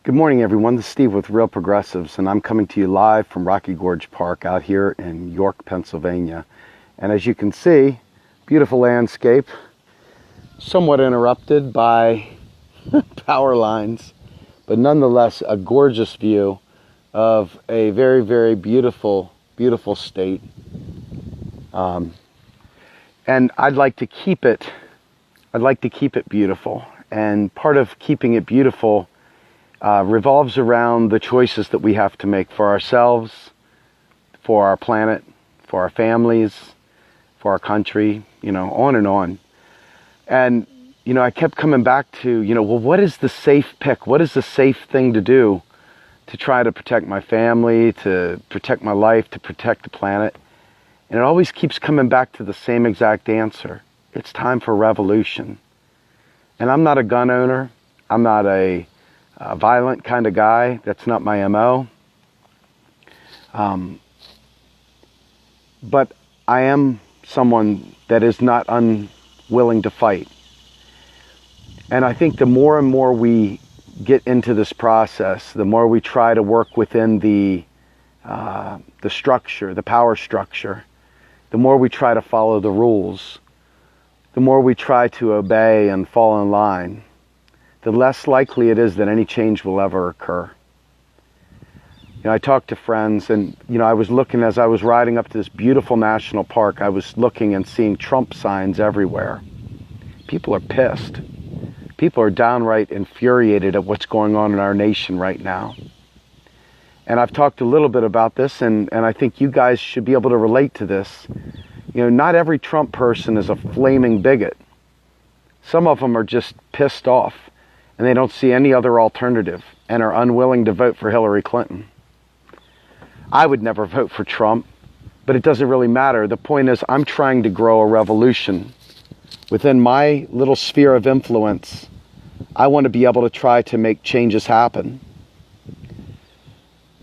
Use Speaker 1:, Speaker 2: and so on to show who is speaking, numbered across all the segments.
Speaker 1: Good morning, everyone. This is Steve with Real Progressives, and I'm coming to you live from Rocky Gorge Park out here in York, Pennsylvania. And as you can see, beautiful landscape, somewhat interrupted by power lines, but nonetheless a gorgeous view of a very, very beautiful, beautiful state. And I'd like to keep it beautiful. And part of keeping it beautiful revolves around the choices that we have to make for ourselves, for our planet, for our families, for our country, on and on. And, I kept coming back to, well, what is the safe pick? What is the safe thing to do to try to protect my family, to protect my life, to protect the planet? And it always keeps coming back to the same exact answer. It's time for revolution. And I'm not a gun owner. I'm not a violent kind of guy. That's not my MO. But I am someone that is not unwilling to fight. And I think the more and more we get into this process, the more we try to work within the structure, the power structure, the more we try to follow the rules, the more we try to obey and fall in line, the less likely it is that any change will ever occur. I talked to friends, and I was looking as I was riding up to this beautiful national park. I was looking and seeing Trump signs everywhere. People are pissed. People are downright infuriated at what's going on in our nation right now. And I've talked a little bit about this, and I think you guys should be able to relate to this. Not every Trump person is a flaming bigot. Some of them are just pissed off, and they don't see any other alternative and are unwilling to vote for Hillary Clinton. I would never vote for Trump, but it doesn't really matter. The point is, I'm trying to grow a revolution. Within my little sphere of influence, I want to be able to try to make changes happen.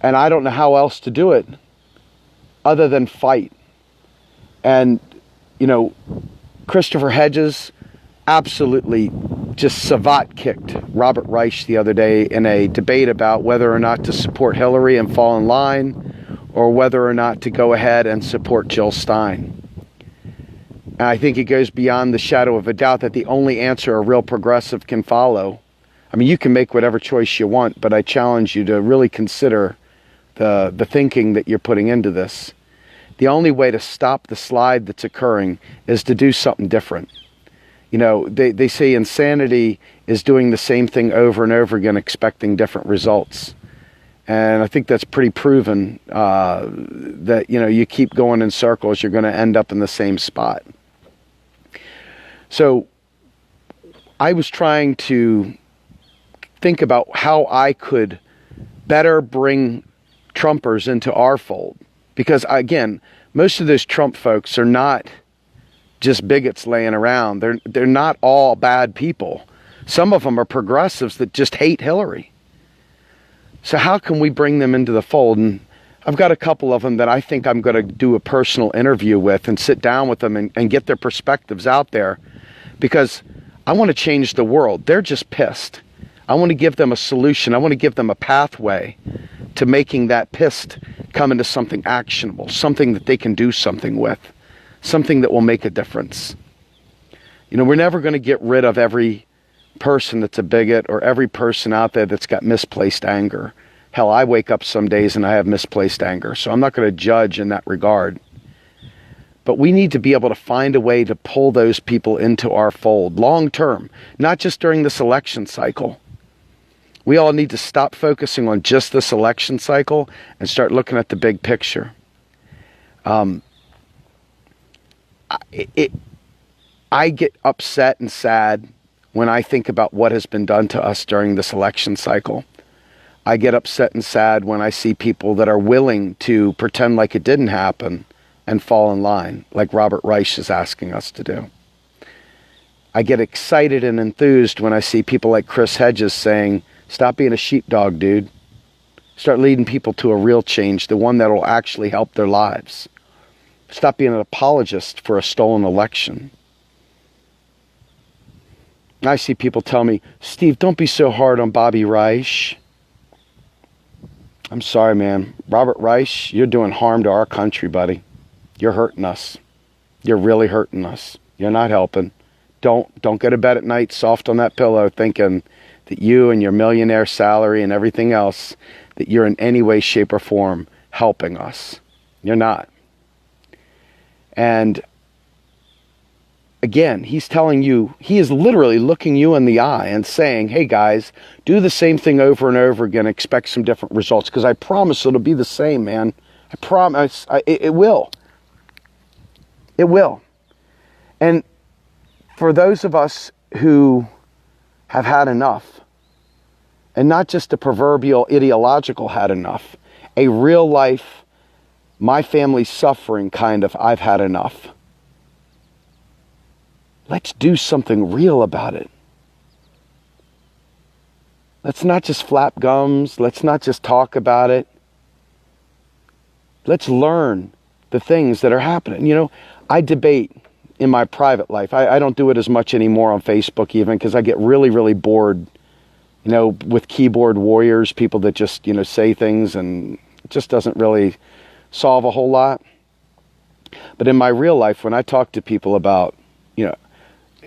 Speaker 1: And I don't know how else to do it other than fight. And, Christopher Hedges absolutely just savate kicked Robert Reich the other day in a debate about whether or not to support Hillary and fall in line, or whether or not to go ahead and support Jill Stein. And I think it goes beyond the shadow of a doubt that the only answer a real progressive can follow. I mean, you can make whatever choice you want, but I challenge you to really consider the thinking that you're putting into this. The only way to stop the slide that's occurring is to do something different. They say insanity is doing the same thing over and over again, expecting different results. And I think that's pretty proven that, you keep going in circles, you're going to end up in the same spot. So I was trying to think about how I could better bring Trumpers into our fold. Because, again, most of those Trump folks are not just bigots laying around. They're not all bad people. Some of them are progressives that just hate Hillary. So how can we bring them into the fold? And I've got a couple of them that I think I'm going to do a personal interview with and sit down with them and get their perspectives out there, because I want to change the world. They're just pissed. I want to give them a solution. I want to give them a pathway to making that pissed come into something actionable, something that they can do something with, something that will make a difference. We're never going to get rid of every person that's a bigot or every person out there that's got misplaced anger. Hell, I wake up some days and I have misplaced anger, so I'm not going to judge in that regard. But we need to be able to find a way to pull those people into our fold long term, not just during this election cycle. We all need to stop focusing on just this election cycle and start looking at the big picture. I get upset and sad when I think about what has been done to us during this election cycle. I get upset and sad when I see people that are willing to pretend like it didn't happen and fall in line, like Robert Reich is asking us to do. I get excited and enthused when I see people like Chris Hedges saying, stop being a sheepdog, dude. Start leading people to a real change, the one that will actually help their lives. Stop being an apologist for a stolen election. I see people tell me, Steve, don't be so hard on Bobby Reich. I'm sorry, man. Robert Reich, you're doing harm to our country, buddy. You're hurting us. You're really hurting us. You're not helping. Don't go to bed at night soft on that pillow thinking that you and your millionaire salary and everything else, that you're in any way, shape, or form helping us. You're not. And again, he's telling you, he is literally looking you in the eye and saying, hey guys, do the same thing over and over again, expect some different results, because I promise it'll be the same, man. I promise, it will. It will. And for those of us who have had enough, and not just the proverbial ideological had enough, a real life, my family's suffering kind of I've had enough. Let's do something real about it. Let's not just flap gums. Let's not just talk about it. Let's learn the things that are happening. You know, I debate in my private life. I don't do it as much anymore on Facebook even, because I get really, really bored, you know, with keyboard warriors, people that just, you know, say things and it just doesn't really solve a whole lot. But in my real life, when I talk to people about, you know,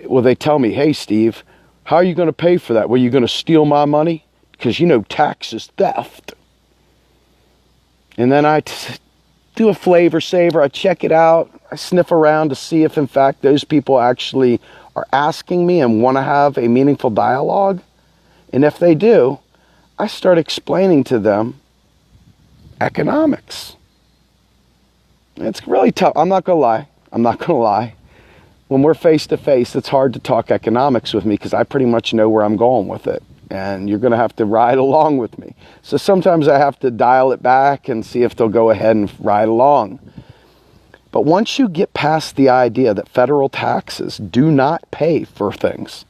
Speaker 1: well, they tell me, hey, Steve, how are you going to pay for that? Well, you going to steal my money? Because, you know, tax is theft. And then I do a flavor saver. I check it out. I sniff around to see if, in fact, those people actually are asking me and want to have a meaningful dialogue. And if they do, I start explaining to them economics. It's really tough. I'm not going to lie. When we're face to face, it's hard to talk economics with me because I pretty much know where I'm going with it. And you're going to have to ride along with me. So sometimes I have to dial it back and see if they'll go ahead and ride along. But once you get past the idea that federal taxes do not pay for things,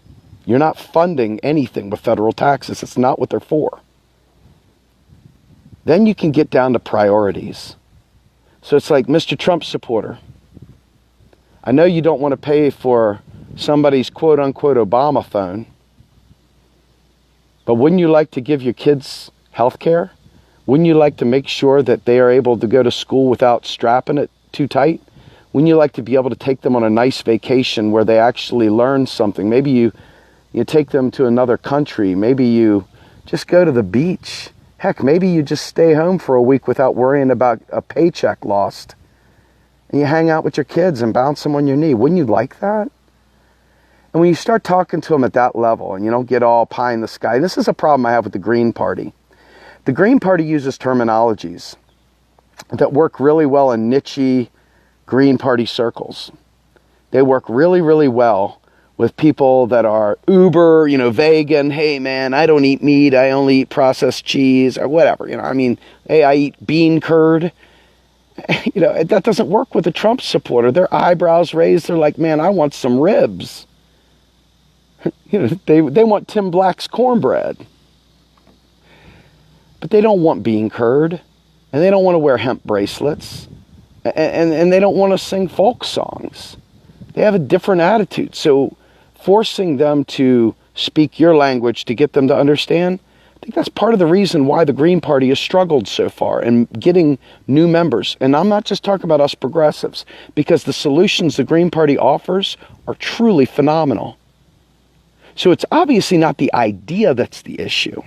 Speaker 1: you're not funding anything with federal taxes. It's not what they're for. Then you can get down to priorities. So it's like, Mr. Trump supporter, I know you don't want to pay for somebody's quote-unquote Obama phone, but wouldn't you like to give your kids health care? Wouldn't you like to make sure that they are able to go to school without strapping it too tight? Wouldn't you like to be able to take them on a nice vacation where they actually learn something? Maybe you take them to another country. Maybe you just go to the beach. Heck, maybe you just stay home for a week without worrying about a paycheck lost. And you hang out with your kids and bounce them on your knee. Wouldn't you like that? And when you start talking to them at that level and you don't get all pie in the sky, this is a problem I have with the Green Party. The Green Party uses terminologies that work really well in niche Green Party circles. They work really, really well with people that are uber, vegan. Hey man, I don't eat meat. I only eat processed cheese or whatever. Hey, I eat bean curd. That doesn't work with a Trump supporter. Their eyebrows raised. They're like, man, I want some ribs. They want Tim Black's cornbread. But they don't want bean curd. And they don't want to wear hemp bracelets. And they don't want to sing folk songs. They have a different attitude. So forcing them to speak your language to get them to understand, I think that's part of the reason why the Green Party has struggled so far in getting new members. And I'm not just talking about us progressives, because the solutions the Green Party offers are truly phenomenal. So it's obviously not the idea that's the issue.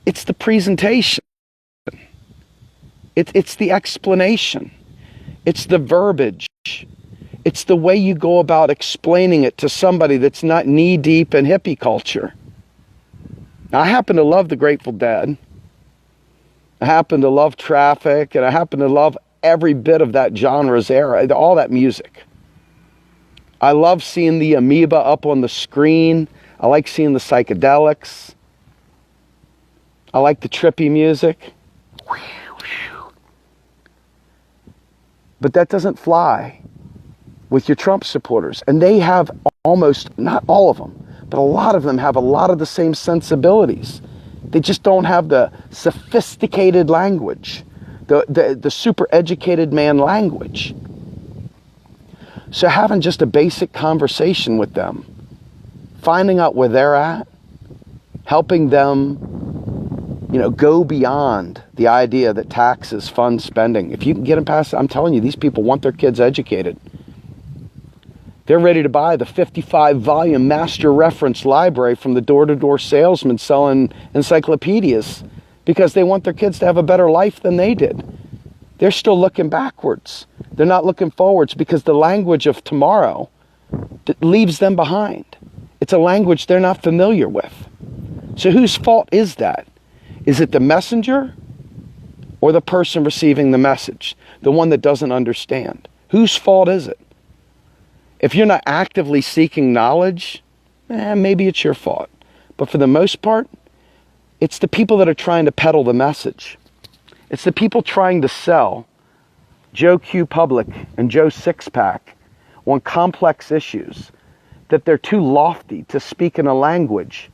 Speaker 1: It's the presentation. It's the explanation. It's the verbiage. It's the way you go about explaining it to somebody that's not knee-deep in hippie culture. Now, I happen to love the Grateful Dead. I happen to love Traffic, and I happen to love every bit of that genre's era, all that music. I love seeing the amoeba up on the screen. I like seeing the psychedelics. I like the trippy music. But that doesn't fly with your Trump supporters. And they have almost, not all of them, but a lot of them have a lot of the same sensibilities. They just don't have the sophisticated language, the super educated man language. So having just a basic conversation with them, finding out where they're at, helping them go beyond the idea that taxes fund spending. If you can get them past, I'm telling you, these people want their kids educated. They're ready to buy the 55-volume master reference library from the door-to-door salesman selling encyclopedias because they want their kids to have a better life than they did. They're still looking backwards. They're not looking forwards because the language of tomorrow leaves them behind. It's a language they're not familiar with. So whose fault is that? Is it the messenger or the person receiving the message? The one that doesn't understand. Whose fault is it? If you're not actively seeking knowledge, maybe it's your fault. But for the most part, it's the people that are trying to peddle the message. It's the people trying to sell Joe Q Public and Joe Sixpack on complex issues that they're too lofty to speak in a language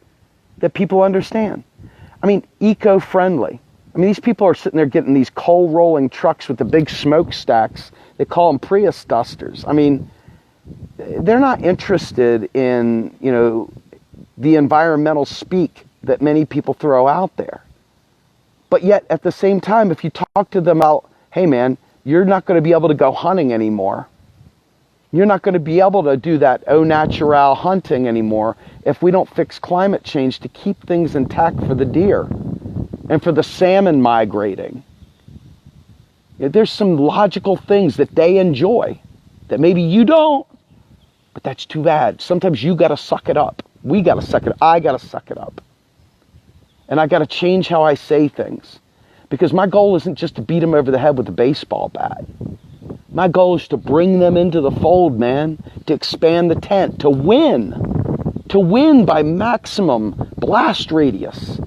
Speaker 1: that people understand. I mean, eco-friendly. I mean, these people are sitting there getting these coal rolling trucks with the big smokestacks. They call them Prius dusters. I mean, they're not interested in, the environmental speak that many people throw out there. But yet, at the same time, if you talk to them about, hey man, you're not going to be able to go hunting anymore. You're not going to be able to do that au naturel hunting anymore if we don't fix climate change to keep things intact for the deer and for the salmon migrating. There's some logical things that they enjoy that maybe you don't, but that's too bad. Sometimes you got to suck it up. We got to suck it up. I got to suck it up. And I got to change how I say things. Because my goal isn't just to beat them over the head with a baseball bat. My goal is to bring them into the fold, man. To expand the tent. To win. To win by maximum blast radius.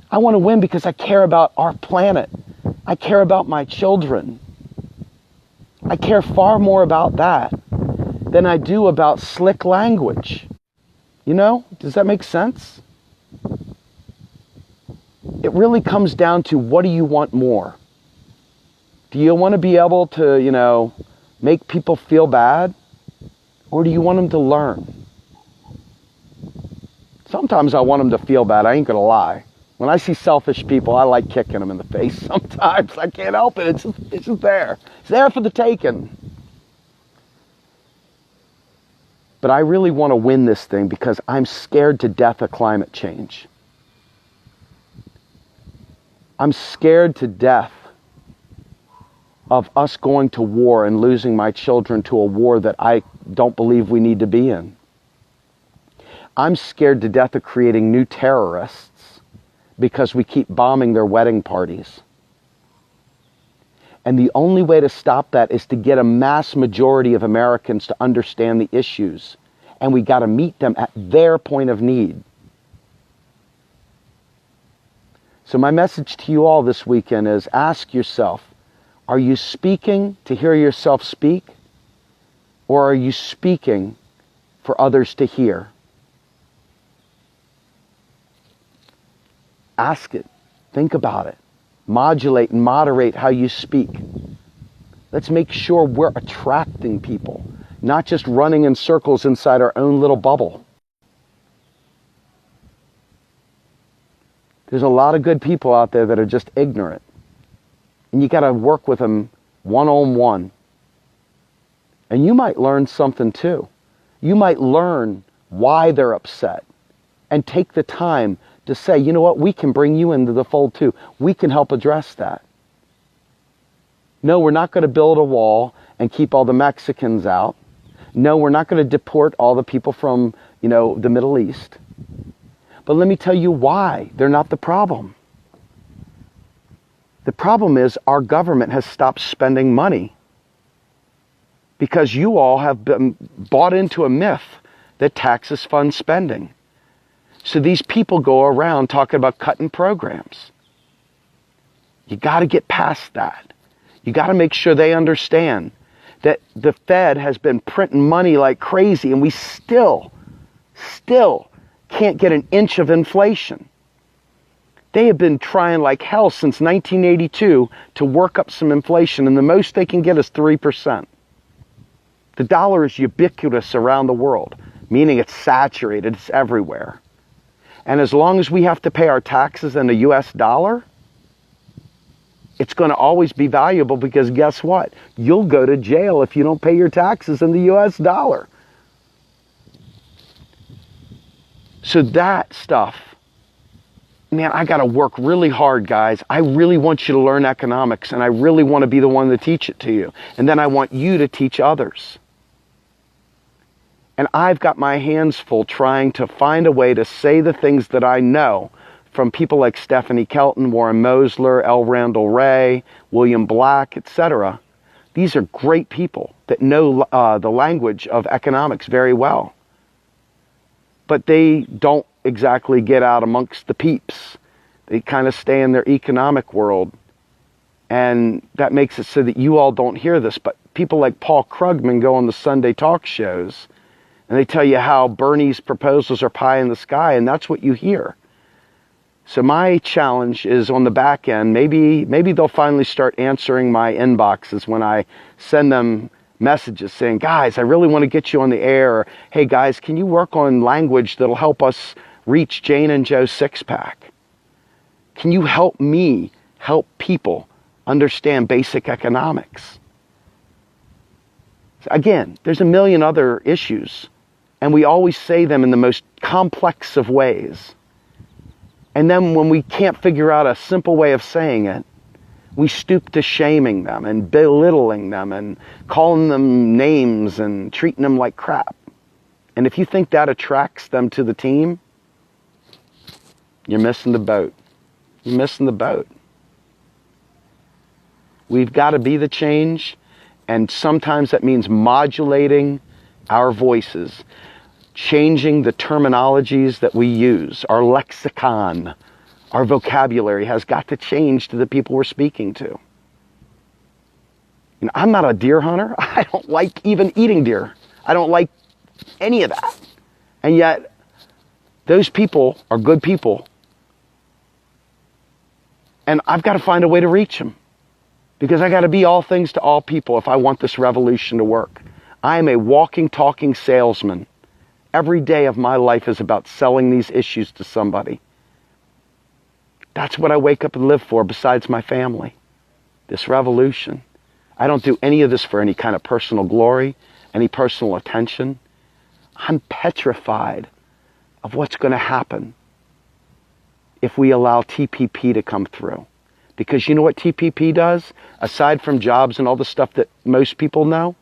Speaker 1: I want to win because I care about our planet. I care about my children. I care far more about that than I do about slick language. Does that make sense? It really comes down to, what do you want more? Do you want to be able to, make people feel bad? Or do you want them to learn? Sometimes I want them to feel bad, I ain't gonna lie. When I see selfish people, I like kicking them in the face sometimes. I can't help it, it's just there. It's there for the taking. But I really want to win this thing because I'm scared to death of climate change. I'm scared to death of us going to war and losing my children to a war that I don't believe we need to be in. I'm scared to death of creating new terrorists because we keep bombing their wedding parties. And the only way to stop that is to get a mass majority of Americans to understand the issues. And we got to meet them at their point of need. So my message to you all this weekend is, ask yourself, are you speaking to hear yourself speak? Or are you speaking for others to hear? Ask it. Think about it. Modulate and moderate how you speak. Let's make sure we're attracting people, not just running in circles inside our own little bubble. There's a lot of good people out there that are just ignorant. And you got to work with them one-on-one. And you might learn something too. You might learn why they're upset and take the time to say, you know what, we can bring you into the fold too. We can help address that. No, we're not going to build a wall and keep all the Mexicans out. No, we're not going to deport all the people from, the Middle East. But let me tell you why they're not the problem. The problem is our government has stopped spending money because you all have been bought into a myth that taxes fund spending. So these people go around talking about cutting programs. You got to get past that. You got to make sure they understand that the Fed has been printing money like crazy and we still can't get an inch of inflation. They have been trying like hell since 1982 to work up some inflation, and the most they can get is 3%. The dollar is ubiquitous around the world, meaning it's saturated, it's everywhere. And as long as we have to pay our taxes in the US dollar, it's going to always be valuable, because guess what? You'll go to jail if you don't pay your taxes in the US dollar. So that stuff, man, I got to work really hard, guys. I really want you to learn economics, and I really want to be the one to teach it to you. And then I want you to teach others. And I've got my hands full trying to find a way to say the things that I know from people like Stephanie Kelton, Warren Mosler, L. Randall Wray, William Black, etc. These are great people that know the language of economics very well. But they don't exactly get out amongst the peeps. They kind of stay in their economic world. And that makes it so that you all don't hear this. But people like Paul Krugman go on the Sunday talk shows, and they tell you how Bernie's proposals are pie in the sky, and that's what you hear. So my challenge is on the back end. Maybe they'll finally start answering my inboxes when I send them messages saying, guys, I really want to get you on the air. Or, hey, guys, can you work on language that'll help us reach Jane and Joe's six-pack? Can you help me help people understand basic economics? Again, there's a million other issues, and we always say them in the most complex of ways. And then when we can't figure out a simple way of saying it, we stoop to shaming them and belittling them and calling them names and treating them like crap. And if you think that attracts them to the team, you're missing the boat. You're missing the boat. We've got to be the change, and sometimes that means modulating our voices, changing the terminologies that we use. Our lexicon, our vocabulary has got to change to the people we're speaking to. You know, I'm not a deer hunter. I don't like even eating deer. I don't like any of that. And yet, those people are good people. And I've got to find a way to reach them, because I got to be all things to all people if I want this revolution to work. I am a walking, talking salesman. Every day of my life is about selling these issues to somebody. That's what I wake up and live for, besides my family. This revolution. I don't do any of this for any kind of personal glory, any personal attention. I'm petrified of what's going to happen if we allow TPP to come through. Because you know what TPP does? Aside from jobs and all the stuff that most people know,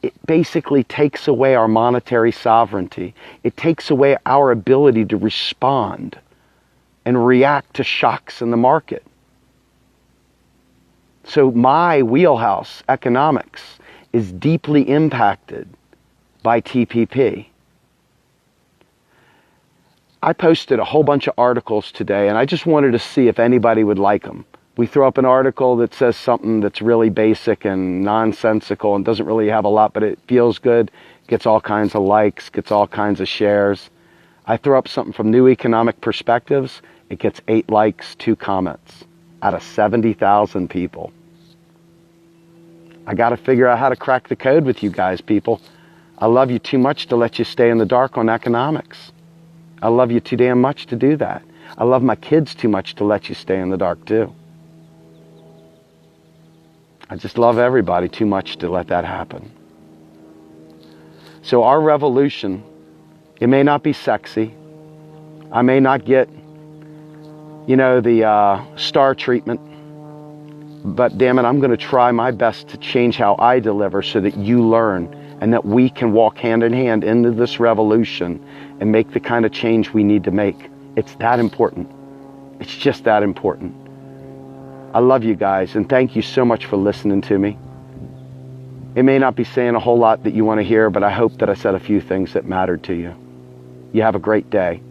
Speaker 1: it basically takes away our monetary sovereignty. It takes away our ability to respond and react to shocks in the market. So my wheelhouse, economics, is deeply impacted by TPP. I posted a whole bunch of articles today, and I just wanted to see if anybody would like them. We throw up an article that says something that's really basic and nonsensical and doesn't really have a lot, but it feels good, gets all kinds of likes, gets all kinds of shares. I throw up something from New Economic Perspectives, it gets 8 likes, 2 comments out of 70,000 people. I got to figure out how to crack the code with you guys, people. I love you too much to let you stay in the dark on economics. I love you too damn much to do that. I love my kids too much to let you stay in the dark too. I just love everybody too much to let that happen. So our revolution, it may not be sexy. I may not get, the star treatment. But damn it, I'm going to try my best to change how I deliver so that you learn and that we can walk hand in hand into this revolution and make the kind of change we need to make. It's that important. It's just that important. I love you guys, and thank you so much for listening to me. It may not be saying a whole lot that you want to hear, but I hope that I said a few things that mattered to you. You have a great day.